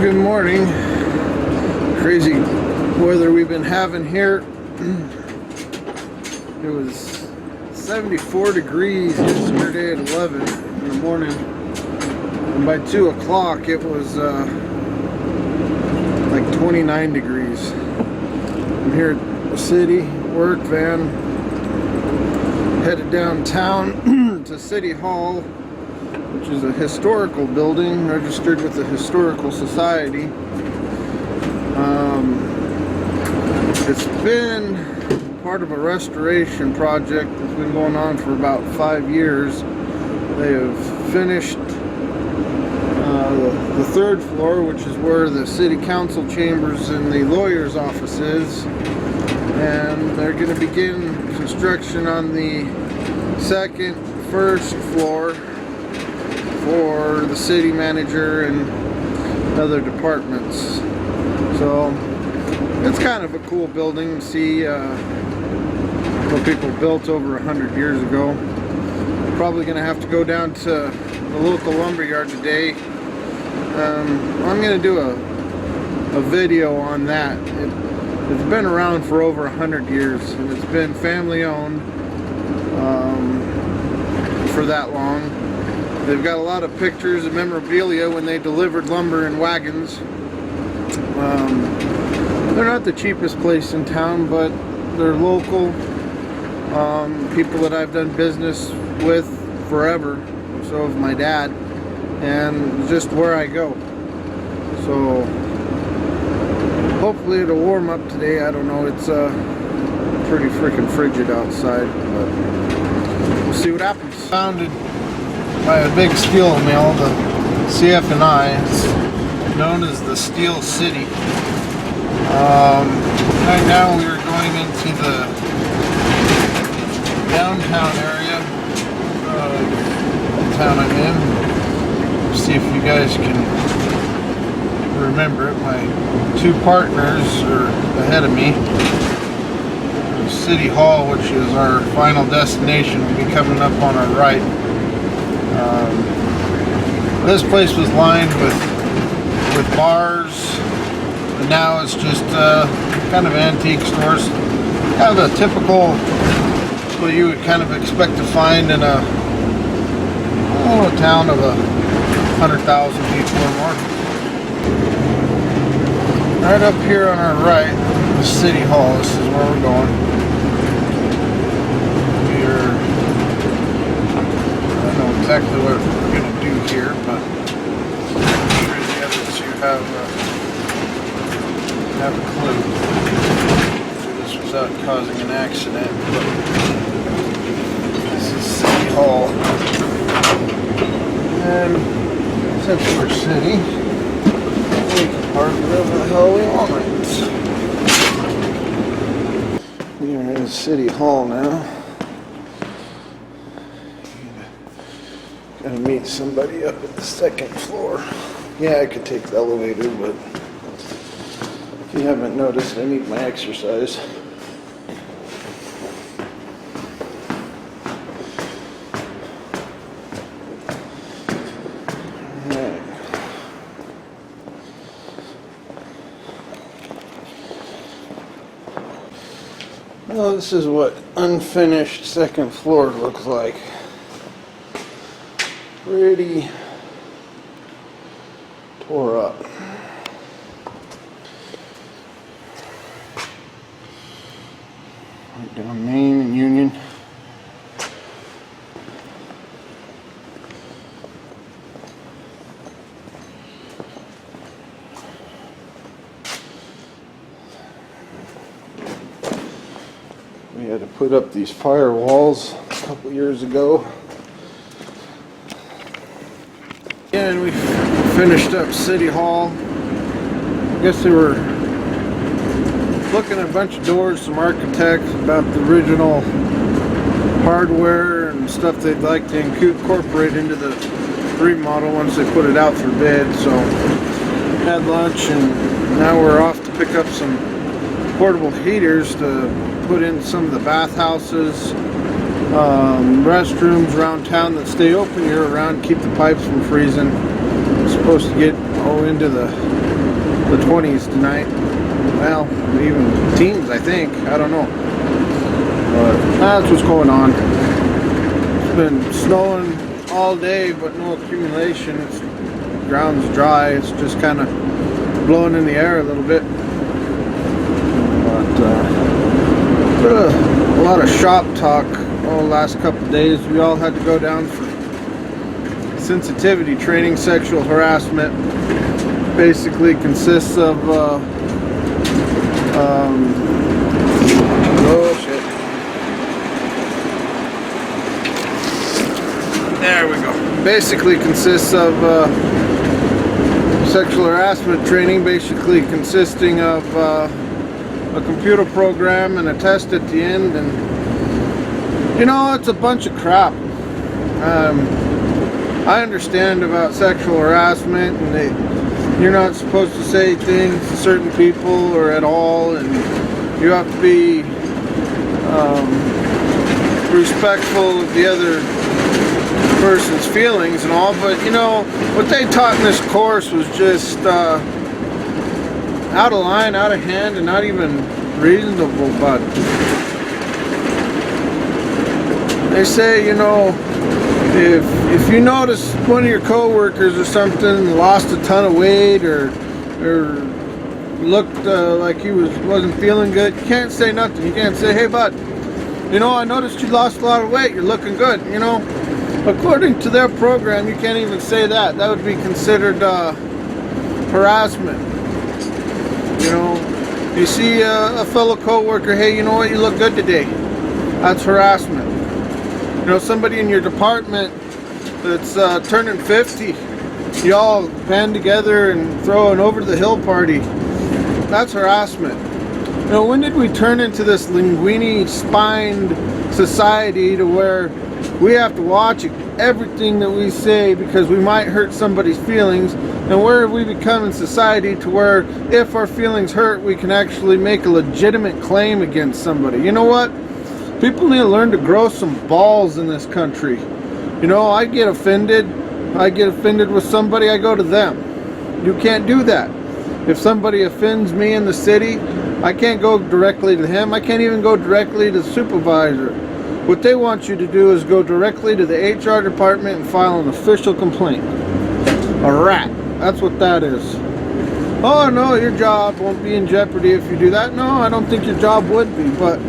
Good morning. Crazy weather we've been having here. It was 74 degrees yesterday at 11 in the morning, and by 2 o'clock it was like 29 degrees. I'm here at the city work van, headed downtown to City Hall, which is a historical building registered with the Historical Society. It's been part of a restoration project that's been going on for about 5 years. They have finished the third floor, which is where the city council chambers and the lawyer's office is, and they're going to begin construction on the first floor for the city manager and other departments. So it's kind of a cool building to see what people built over 100 years ago. Probably going to have to go down to the local lumberyard today. I'm going to do a video on that. It's been around for over 100 years, and it's been family owned for that long. They've got a lot of pictures and memorabilia when they delivered lumber in wagons. They're not the cheapest place in town, but they're local. People that I've done business with forever, so have my dad, and just where I go. So hopefully it'll warm up today. I don't know, it's pretty freaking frigid outside, but we'll see what happens. Founded by a big steel mill, the CF&I. It's known as the Steel City. Right now we are going into the downtown area of the town I'm in. See if you guys can remember it. My two partners are ahead of me. City Hall, which is our final destination, will be coming up on our right. This place was lined with bars, and now it's just kind of antique stores. Kind of a typical, what you would kind of expect to find in a town of 100,000 people or more. Right up here on our right is City Hall. This is where we're going. I don't know exactly what we're going to do here, but I'm sure the others two have a clue. Do this without causing an accident. This is City Hall. And since we're city, we can park wherever the hell we want. We are in City Hall now. Gotta meet somebody up at the second floor. Yeah, I could take the elevator, but if you haven't noticed, I need my exercise. Alright. Well, this is what unfinished second floor looks like. Pretty tore up. Right down Main and Union. We had to put up these firewalls a couple years ago. And we finished up City Hall. I guess they were looking at a bunch of doors, some architects, about the original hardware and stuff they'd like to incorporate into the remodel once they put it out for bid. So had lunch, and now we're off to pick up some portable heaters to put in some of the bathhouses, restrooms around town that stay open year round, keep the pipes from freezing. It's supposed to get into the the 20s tonight. Well, even teens, I think. I don't know. But that's what's going on. It's been snowing all day, but no accumulation. It's ground's dry. It's just kind of blowing in the air a little bit. But a lot of shop talk the last couple of days. We all had to go down for sensitivity training. Sexual harassment basically consists of oh shit. There we go. Basically consists of sexual harassment training, basically consisting of a computer program and a test at the end, and you know, it's a bunch of crap. I understand about sexual harassment, and you're not supposed to say things to certain people or at all, and you have to be respectful of the other person's feelings and all, but you know, what they taught in this course was just out of line, out of hand, and not even reasonable. But they say, you know, if you notice one of your co-workers or something lost a ton of weight or looked like he wasn't feeling good, you can't say nothing. You can't say, hey bud, you know, I noticed you lost a lot of weight, you're looking good. You know, according to their program, you can't even say that. That would be considered harassment. You know, you see a fellow co-worker, hey, you know what, you look good today. That's harassment. You know, somebody in your department that's turning 50, you all band together and throw an over-the-hill party. That's harassment. You know, when did we turn into this linguini-spined society to where we have to watch everything that we say because we might hurt somebody's feelings? And where have we become in society to where if our feelings hurt, we can actually make a legitimate claim against somebody? You know what? People need to learn to grow some balls in this country. You know, I get offended with somebody, I go to them. You can't do that. If somebody offends me in the city, I can't go directly to him. I can't even go directly to the supervisor. What they want you to do is go directly to the HR department and file an official complaint. A rat. That's what that is. Oh no, your job won't be in jeopardy if you do that. No, I don't think your job would be, but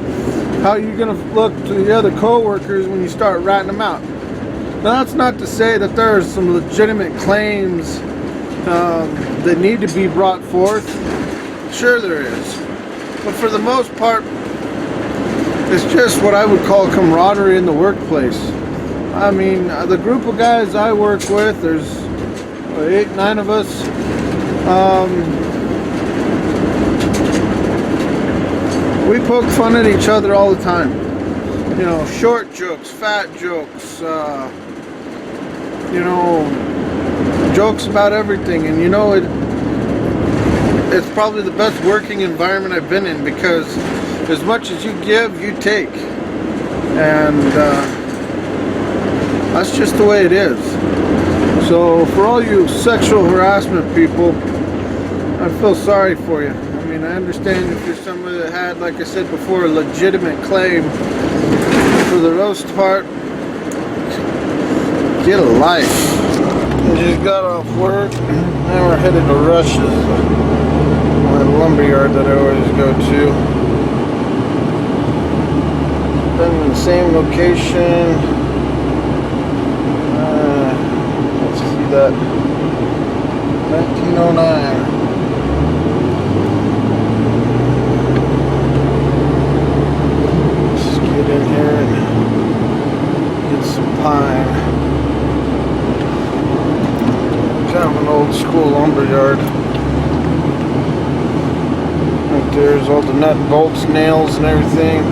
how are you going to look to the other co-workers when you start ratting them out? Now, that's not to say that there are some legitimate claims that need to be brought forth. Sure there is. But for the most part, it's just what I would call camaraderie in the workplace. I mean, the group of guys I work with, there's 8, 9 of us. We poke fun at each other all the time. You know, short jokes, fat jokes, you know, jokes about everything. And you know, it's probably the best working environment I've been in, because as much as you give, you take. And that's just the way it is. So for all you sexual harassment people, I feel sorry for you. I mean, I understand if you're somebody that had, like I said before, a legitimate claim. For the most part, get a life. I just got off work. Now we're headed to Rush's, my lumberyard that I always go to. Been in the same location. Let's see that. 1909. Get in here and get some pine. Kind of an old school lumberyard. Right there's all the nut bolts, nails, and everything.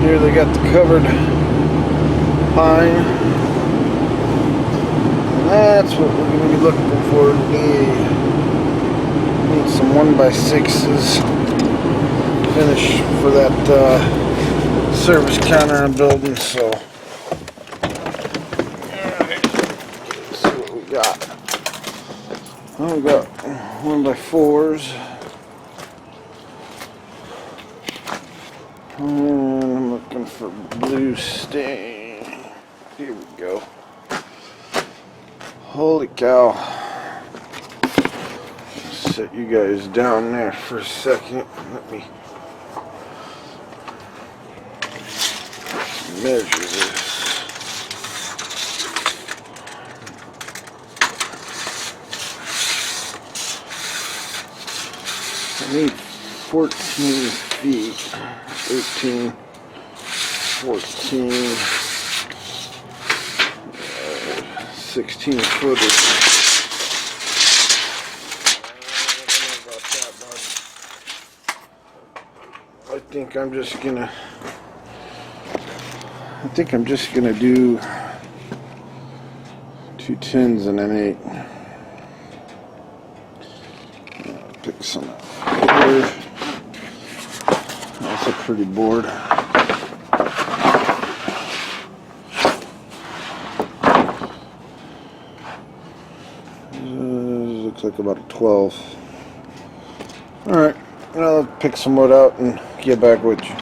Here they got the covered pine. And that's what we're going to be looking for today. Need some 1x6s. Finish for that service counter I'm building, so alright, let's see what we got. We got 1x4s. And I'm looking for blue stain. Here we go. Holy cow. Set you guys down there for a second. Let me measure this. I need 14 feet. 13, 14, 16 footers. I think I'm just gonna do 2 10s and an 8. Pick some up here. That's a pretty board. Looks like about a 12. Alright, I'll pick some wood out and get back with you.